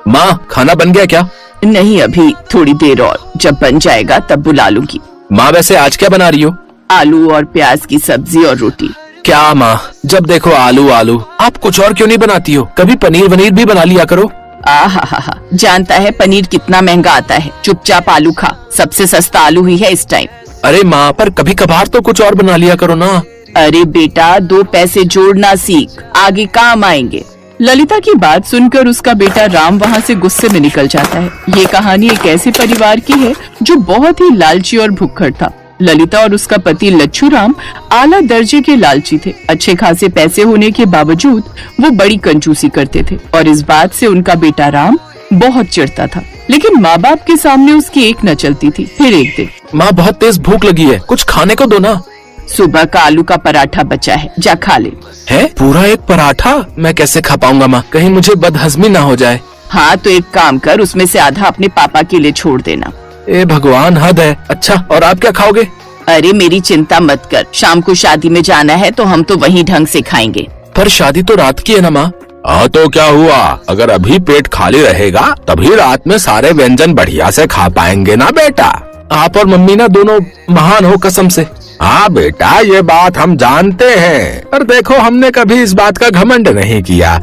माँ, खाना बन गया क्या? नहीं, अभी थोड़ी देर और, जब बन जाएगा तब बुला लूंगी। माँ, वैसे आज क्या बना रही हो? आलू और प्याज की सब्जी और रोटी। क्या माँ, जब देखो आलू आलू, आप कुछ और क्यों नहीं बनाती हो? कभी पनीर वनीर भी बना लिया करो। आहा, जानता है पनीर कितना महंगा आता है? चुपचाप आलू खा, सबसे सस्ता आलू ही है इस टाइम। अरे माँ, पर कभी कभार तो कुछ और बना लिया करो ना। अरे बेटा, 2 पैसे जोड़ना सीख, आगे काम आएंगे। ललिता की बात सुनकर उसका बेटा राम वहाँ से गुस्से में निकल जाता है। ये कहानी एक ऐसे परिवार की है जो बहुत ही लालची और भुक्खड़ था। ललिता और उसका पति लच्छू राम आला दर्जे के लालची थे। अच्छे खासे पैसे होने के बावजूद वो बड़ी कंजूसी करते थे और इस बात से उनका बेटा राम बहुत चिढ़ता था। लेकिन माँ बाप के सामने उसकी एक न चलती थी। फिर एक दिन, माँ, बहुत तेज भूख लगी है, कुछ खाने को दो ना। सुबह का आलू का पराठा बचा है, जा खा ले। है? पूरा एक पराठा? मैं कैसे खा पाऊंगा माँ, कहीं मुझे बदहजमी ना हो जाए। हाँ तो एक काम कर, उसमें से आधा अपने पापा के लिए छोड़ देना। ए भगवान, हद है। अच्छा, और आप क्या खाओगे? अरे मेरी चिंता मत कर, शाम को शादी में जाना है तो हम तो वहीं ढंग से खाएंगे। पर शादी तो रात की है ना माँ। हाँ तो क्या हुआ, अगर अभी पेट खाली रहेगा तभी रात में सारे व्यंजन बढ़िया से खा पाएंगे ना बेटा। आप और मम्मी ना दोनों महान हो कसम से। हाँ बेटा, ये बात हम जानते हैं, पर देखो हमने कभी इस बात का घमंड नहीं किया।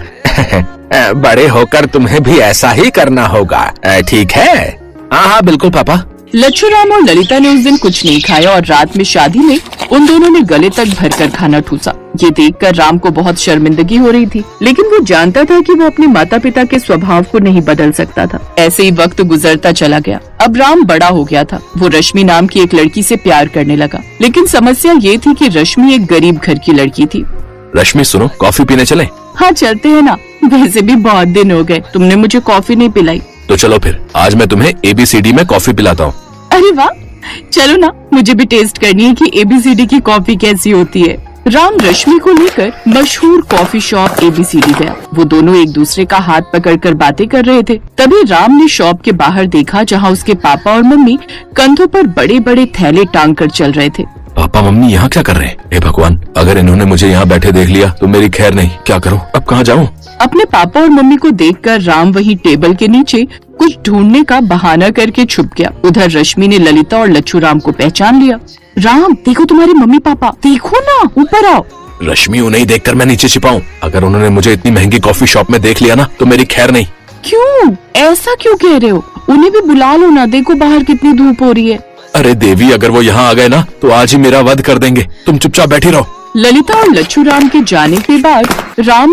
बड़े होकर तुम्हें भी ऐसा ही करना होगा, ठीक है? हाँ हाँ बिल्कुल पापा। लच्छू राम और ललिता ने उस दिन कुछ नहीं खाया और रात में शादी में उन दोनों ने गले तक भरकर खाना ठूसा। ये देखकर राम को बहुत शर्मिंदगी हो रही थी, लेकिन वो जानता था कि वो अपने माता पिता के स्वभाव को नहीं बदल सकता था। ऐसे ही वक्त गुजरता चला गया। अब राम बड़ा हो गया था। वो रश्मि नाम की एक लड़की से प्यार करने लगा, लेकिन समस्या ये थी कि रश्मि एक गरीब घर की लड़की थी। रश्मि सुनो, कॉफी पीने चले? हाँ चलते हैं ना, वैसे भी बहुत दिन हो गए तुमने मुझे कॉफी नहीं पिलाई। तो चलो फिर, आज मैं तुम्हें ABCD में कॉफी पिलाता हूँ। अरे वाह, चलो ना, मुझे भी टेस्ट करनी है कि ABCD की कॉफी कैसी होती है। राम रश्मि को लेकर मशहूर कॉफी शॉप ABCD गया। वो दोनों एक दूसरे का हाथ पकड़कर बातें कर रहे थे। तभी राम ने शॉप के बाहर देखा जहाँ उसके पापा और मम्मी कंधों पर बड़े बड़े थैले टांग कर चल रहे थे। पापा मम्मी यहाँ क्या कर रहे हैं? हे भगवान, अगर इन्होंने मुझे यहाँ बैठे देख लिया तो मेरी खैर नहीं। क्या करूँ, अब कहाँ जाऊँ? अपने पापा और मम्मी को देखकर राम वहीं टेबल के नीचे कुछ ढूंढने का बहाना करके छुप गया। उधर रश्मि ने ललिता और लच्छू राम को पहचान लिया। राम, देखो तुम्हारे मम्मी पापा, देखो ना, ऊपर आओ। रश्मि, उन्हें देख कर मैं नीचे छिपाऊं? अगर उन्होंने मुझे इतनी महंगी कॉफी शॉप में देख लिया ना तो मेरी खैर नहीं। क्यों ऐसा क्यों कह रहे हो? उन्हें भी बुला लो ना, देखो बाहर कितनी धूप हो रही है। अरे देवी, अगर वो यहाँ आ गए ना तो आज ही मेरा वध कर देंगे। तुम चुपचाप बैठी रहो। ललिता और लच्छू राम के जाने के बाद राम